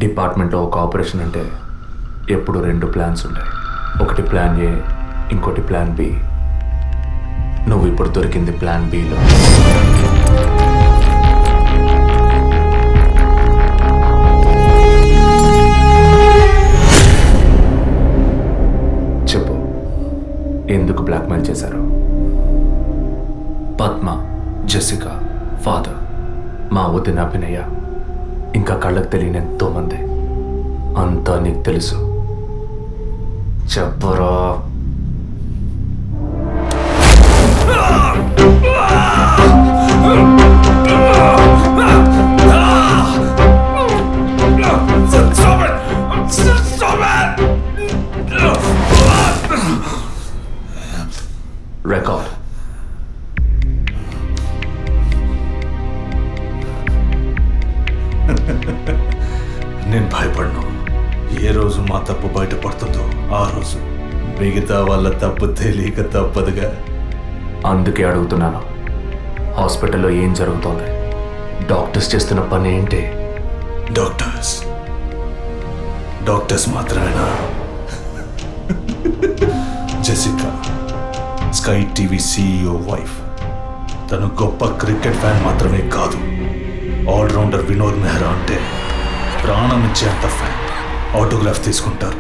డిపార్ట్మెంట్లో ఒక ఆపరేషన్ అంటే ఎప్పుడు రెండు ప్లాన్స్ ఉంటాయి. ఒకటి ప్లాన్ ఏ, ఇంకోటి ప్లాన్ బి. నువ్వు ఇప్పుడు దొరికింది ప్లాన్ బిలో. చెప్పు, ఎందుకు బ్లాక్మెయిల్ చేశారు? పద్మ, జెసికా, ఫాదర్, మా వదిన అభినయ, ఇంకా కళ్ళకు తెలియని ఎంతో మంది. అంతా నీకు తెలుసు. చెప్పరా. రికార్డ్. నేను భయపడను. ఏ రోజు మా తప్పు బయటపడుతుందో ఆ రోజు మిగతా వాళ్ళ తప్పు తెలియక తప్పదుగా. అందుకే అడుగుతున్నాను, హాస్పిటల్లో ఏం జరుగుతోంది? డాక్టర్స్ చేస్తున్న పని ఏంటి? డాక్టర్స్ మాత్రమేనా? Jessica, sky TV CEO wife. తను గొప్ప క్రికెట్ ఫ్యాన్ మాత్రమే కాదు, ఆల్రౌండర్ వినోద్ మెహ్రా అంటే ప్రాణం ఇచ్చేంత ఫ్యాన్. ఆటోగ్రాఫ్ తీసుకుంటారు,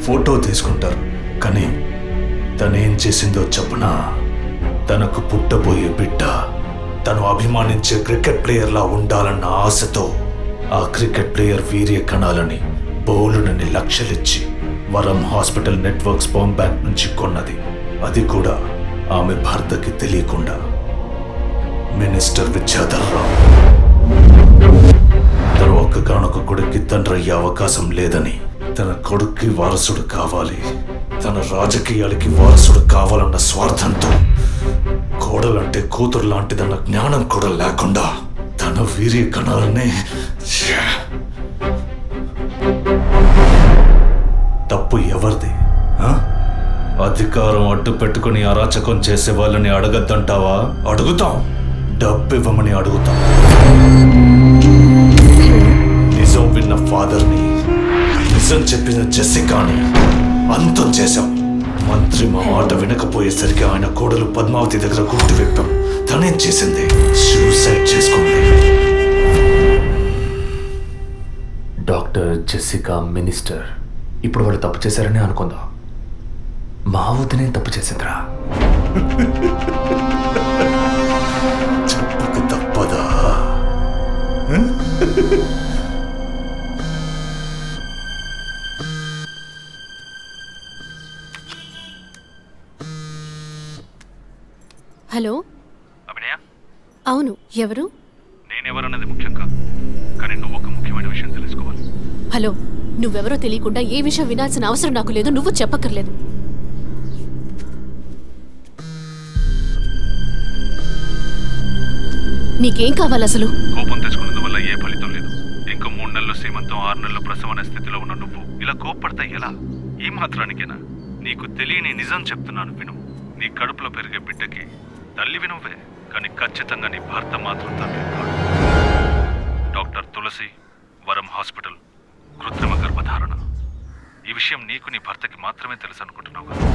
ఫోటో తీసుకుంటారు. కానీ తనేం చేసిందో చెప్పనా? తనకు పుట్టబోయే బిడ్డ తను అభిమానించే క్రికెట్ ప్లేయర్లా ఉండాలన్న ఆశతో ఆ క్రికెట్ ప్లేయర్ వీర్య కణాలని బౌలునని లక్షలిచ్చి వరం హాస్పిటల్ నెట్వర్క్ స్పర్మ్ బ్యాంక్ నుంచి కొన్నది. అది కూడా ఆమె భర్తకి తెలియకుండా. మినిస్టర్ విద్యాధర్ రావు తన ఒక్కగానొక్క కొడుక్కి తండ్రి అయ్యే అవకాశం లేదని, తన కొడుక్కి వారసుడు కావాలి, తన రాజకీయాలకి వారసుడు కావాలన్న స్వార్థంతో కోడలంటే కూతురు లాంటిదన్న జ్ఞానం కూడా లేకుండా తన వీర్య కణాలనే తప్పు ఎవరిది? అధికారం అడ్డు పెట్టుకుని అరాచకం చేసే వాళ్ళని అడగద్దంటావా? అడుగుతాం. డబ్బు ఇవ్వమని అడుగుతాం. నిజం విన్న ఫాదర్ని, నిజం చెప్పిన జెసికాని అంతం చేశాం. మంత్రి మా మాట వినకపోయేసరికి ఆయన కోడలు పద్మావతి దగ్గర గుర్తు విప్పాం. తనేం చేసింది? సూసైడ్ చేసుకుంది. డాక్టర్, జెసికా, మినిస్టర్ ఇప్పుడు వాళ్ళు తప్పు చేశారని అనుకుందాం. మా వదినే తప్పు చేసిందిరా. చెప్పక తప్పదా? హలో అభినయ, అవును, ఎవరు? నేనెవరన్నది ముఖ్యం కాదు, కానీ నువ్వు ఒక ముఖ్యమైన విషయం తెలుసుకోవాలి. హలో, నువ్వెవరో తెలియకుండా ఏ విషయం వినాల్సిన అవసరం నాకు లేదు. నువ్వు చెప్పక్కర్లేదు. నీకేం కావాలి అసలు? కోపం తెచ్చుకున్నందువల్ల ఏ ఫలితం లేదు. ఇంకో 3 నెలలు శ్రీమంతం, 6 నెలల ప్రసవ అనే స్థితిలో ఉన్న నువ్వు ఇలా కోప్పడతా ఎలా? ఈ మాత్రానికేనా? నీకు తెలియని నిజం చెప్తున్నాను, విను. నీ కడుపులో పెరిగే బిడ్డకి తల్లివి నువ్వే, కానీ ఖచ్చితంగా నీ భర్త మాత్రం తండ్రి కాదు. డాక్టర్ తులసి, వరం హాస్పిటల్, కృత్రిమ గర్భధారణ. ఈ విషయం నీకు నీ భర్తకి మాత్రమే తెలుసు అనుకుంటున్నావు కదా?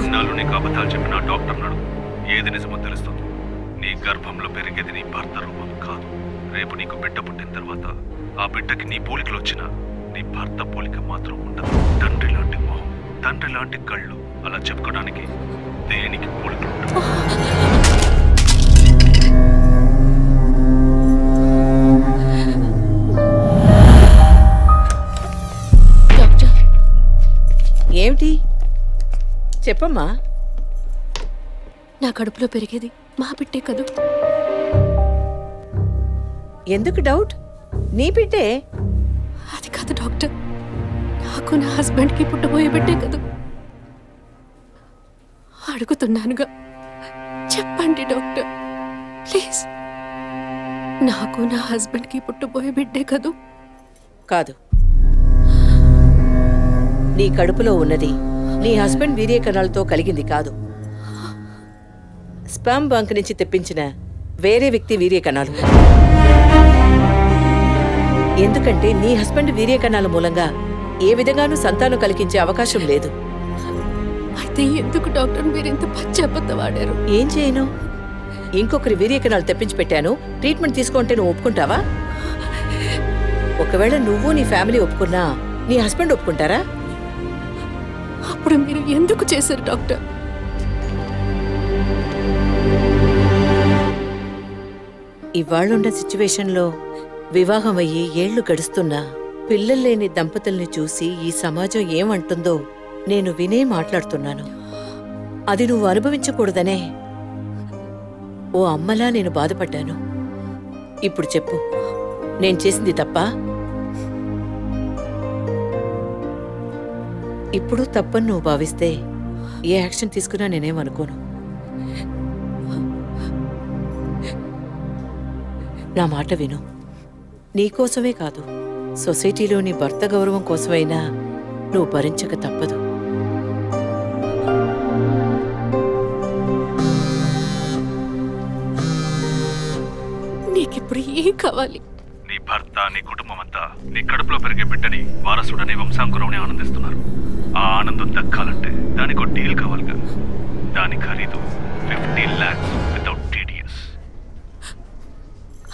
ఇన్నాళ్ళు నీకు అబద్ధాలు చెప్పిన డాక్టర్ నాడు ఏది నిజమో తెలుస్తుంది. నీ గర్భంలో పెరిగేది నీ భర్త రూపం కాదు. రేపు నీకు బిడ్డ పుట్టిన తర్వాత ఆ బిడ్డకి నీ పోలికలు వచ్చినా నీ భర్త పోలిక మాత్రం ఉండదు. తండ్రి లాంటి మొహం, తండ్రి లాంటి కళ్ళు, అలా చెప్పుకోవడానికి దేనికి పోలికలు ఉండవు. ఏమిటి చెప్పమ్మా? నా కడుపులో పెరిగేది మా బిడ్డే కదూ. ఎందుకు డౌట్? నీ బిడ్డే. అది కాదు డాక్టర్, నాకు నా హస్బెండ్కి పుట్టబోయే బిడ్డే కదూ. అడుగుతున్నానుగా, చెప్పండి డాక్టర్ ప్లీజ్. నాకు నా హస్బెండ్కి పుట్టబోయే బిడ్డే కదూ. కాదు, నీ కడుపులో ఉన్నది నీ హస్బెండ్ వీర్య కణాలతో కలిగింది కాదు. స్పర్మ్ బ్యాంక్ నుంచి తెప్పించిన వేరే వ్యక్తి వీర్య కణాలు. ఎందుకంటే నీ హస్బెండ్ వీర్య కణాల మూలంగా ఏ విధంగానూ సంతానం కలిగించే అవకాశం లేదు. అయితే ఎందుకు డాక్టర్ మీరు ఇంత పచ్చబద్ధ వాడారు? ఏం చేయను? ఇంకొకరి వీర్య కణాలు తెప్పించి పెట్టాను, ట్రీట్మెంట్ తీసుకుంటే నువ్వు ఒప్పుకుంటావా? ఒకవేళ నువ్వు నీ ఫ్యామిలీ ఒప్పుకున్నా నీ హస్బెండ్ ఒప్పుకుంటారా? అప్పుడు మీరు ఎందుకు చేశారు డాక్టర్? ఇవాళ్ళున్న సిచ్యువేషన్లో వివాహం అయ్యి ఏళ్లు గడుస్తున్నా పిల్లలు లేని దంపతుల్ని చూసి ఈ సమాజం ఏమంటుందో నేను వినే మాట్లాడుతున్నాను. అది నువ్వు అనుభవించకూడదనే ఓ అమ్మలా నేను బాధపడ్డాను. ఇప్పుడు చెప్పు, నేను చేసింది తప్పా? ఇప్పుడు తప్పని నువ్వు భావిస్తే ఏ యాక్షన్ తీసుకున్నా నేనేమనుకోను. నా మాట విను. నీకోసమే కాదు, సొసైటీలోని భర్త గౌరవం కోసమైనా నువ్వు భరించక తప్పదు. నీకిప్పుడు ఏం కావాలి? నీ భర్త, నీ కుటుంబం అంతా నీ కడుపులో పెరిగే బిడ్డని వారసుడని వంశాంకురమని ఆనందిస్తున్నారు. ఆ ఆనందం దక్కాలంటే దానికి డీల్ కావాలిగా. దాని ఖరీదు 50 lakhs వితౌట్ TDS.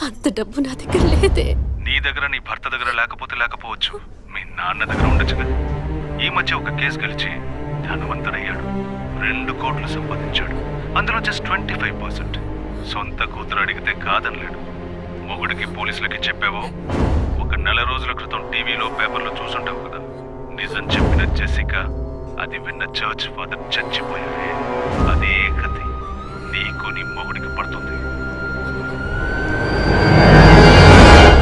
అంత డబ్బు నా దగ్గర లేదే. నీ దగ్గర, నీ భర్త దగ్గర లేకపోవచ్చు, మీ నాన్న దగ్గర ఉండొచ్చుగా. ఈ మధ్య ఒక కేసు గెలిచి ధనవంతుడయ్యాడు. 2 కోట్లు సంపాదించాడు. అందులో జస్ట్ 25%. సొంత కూతురు అడిగితే కాదనలేడు. మొగుడికి, పోలీసులకి చెప్పావో 1 నెల రోజుల క్రితం టీవీలో, పేపర్లో చూసుంటావు కదా. నిజం చెప్పిన జెసికా, అది విన్న చర్చ్ ఫాదర్ చచ్చిపోయారే. అదే కథ నీకు నీ మొగుడికి